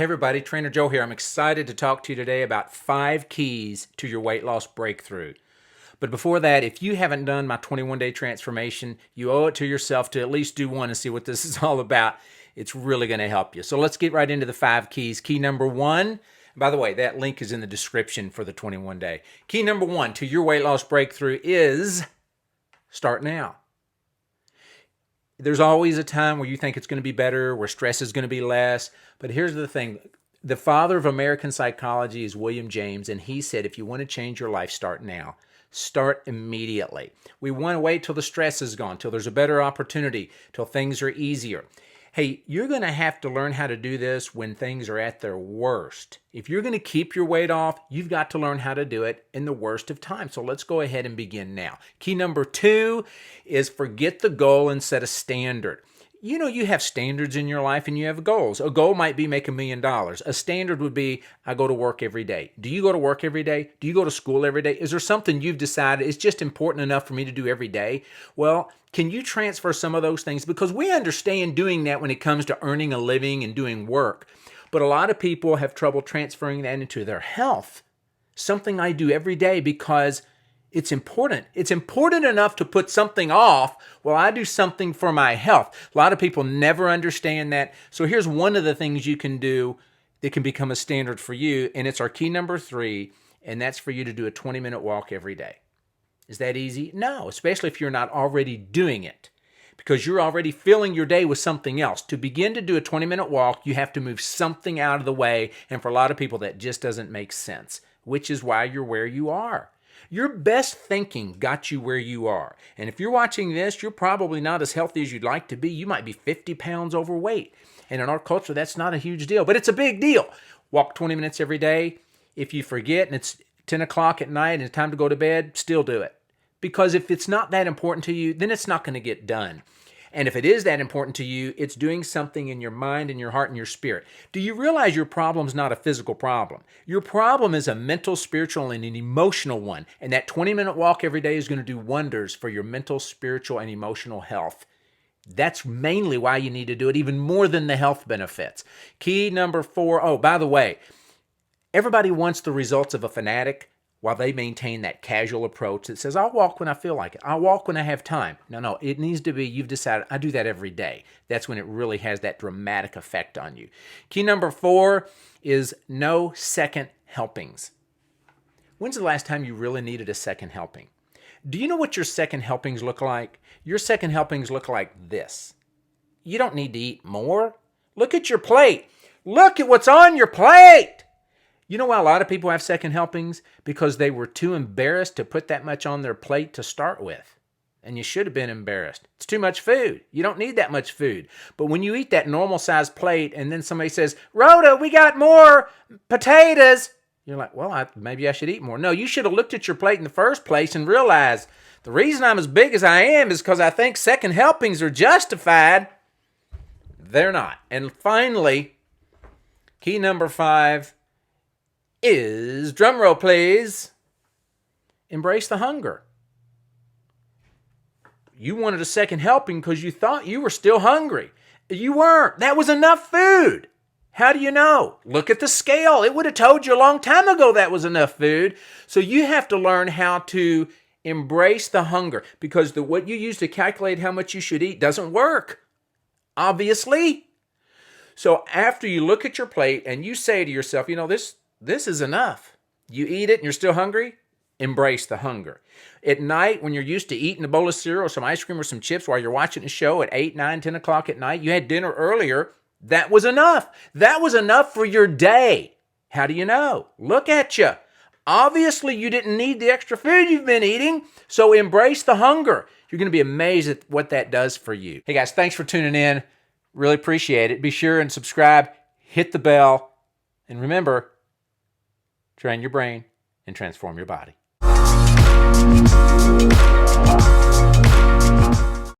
everybody, Trainer Joe here. I'm excited to talk to you today about 5 keys to your weight loss breakthrough. But before that, if you haven't done my 21-day transformation, you owe it to yourself to at least do one and see what this is all about. It's really going to help you. So let's get right into the 5 keys. Key number 1, by the way, that link is in the description for the 21-day. Key number 1 to your weight loss breakthrough is start now. There's always a time where you think it's going to be better, where stress is going to be less. But here's the thing. The father of American psychology is William James, and he said, if you want to change your life, start now. Start immediately. We want to wait till the stress is gone, till there's a better opportunity, till things are easier. Hey, you're going to have to learn how to do this when things are at their worst. If you're going to keep your weight off, you've got to learn how to do it in the worst of times. So let's go ahead and begin now. Key number 2 is forget the goal and set a standard. You know, you have standards in your life and you have goals. A goal might be make $1 million. A standard would be, I go to work every day. Do you go to work every day? Do you go to school every day? Is there something you've decided is just important enough for me to do every day? Well, can you transfer some of those things? Because we understand doing that when it comes to earning a living and doing work. But a lot of people have trouble transferring that into their health. Something I do every day because it's important. It's important enough to put something off while I do something for my health. A lot of people never understand that. So here's one of the things you can do that can become a standard for you, and it's our key number 3, and that's for you to do a 20-minute walk every day. Is that easy? No, especially if you're not already doing it, because you're already filling your day with something else. To begin to do a 20-minute walk, you have to move something out of the way, and for a lot of people, that just doesn't make sense, which is why you're where you are. Your best thinking got you where you are. And if you're watching this, you're probably not as healthy as you'd like to be. You might be 50 pounds overweight. And in our culture, that's not a huge deal, but it's a big deal. Walk 20 minutes every day. If you forget and it's 10 o'clock at night and it's time to go to bed, still do it. Because if it's not that important to you, then it's not going to get done. And if it is that important to you, it's doing something in your mind and your heart and your spirit. Do you realize your problem is not a physical problem? Your problem is a mental, spiritual, and an emotional one. And that 20-minute walk every day is going to do wonders for your mental, spiritual, and emotional health. That's mainly why you need to do it, even more than the health benefits. Key number 4, oh, by the way, everybody wants the results of a fanatic while they maintain that casual approach that says, I'll walk when I feel like it. I'll walk when I have time. No, it needs to be, you've decided, I do that every day. That's when it really has that dramatic effect on you. Key number 4 is no second helpings. When's the last time you really needed a second helping? Do you know what your second helpings look like? Your second helpings look like this. You don't need to eat more. Look at your plate. Look at what's on your plate. You know why a lot of people have second helpings? Because they were too embarrassed to put that much on their plate to start with. And you should have been embarrassed. It's too much food. You don't need that much food. But when you eat that normal sized plate and then somebody says, Rhoda, we got more potatoes. You're like, well, maybe I should eat more. No, you should have looked at your plate in the first place and realized the reason I'm as big as I am is because I think second helpings are justified. They're not. And finally, key number 5 is, drum roll please, embrace the hunger. You wanted a second helping because you thought you were still hungry. You weren't. That was enough food. How do you know? Look at the scale. It would have told you a long time ago that was enough food. So you have to learn how to embrace the hunger, because what you use to calculate how much you should eat doesn't work, obviously. So after you look at your plate and you say to yourself, this is enough. You eat it and you're still hungry, embrace the hunger. At night, when you're used to eating a bowl of cereal or some ice cream or some chips while you're watching a show at 8, 9, 10 o'clock at night, you had dinner earlier, that was enough. That was enough for your day. How do you know? Look at you. Obviously, you didn't need the extra food you've been eating, so embrace the hunger. You're going to be amazed at what that does for you. Hey guys, thanks for tuning in. Really appreciate it. Be sure and subscribe, hit the bell, and remember, train your brain and transform your body.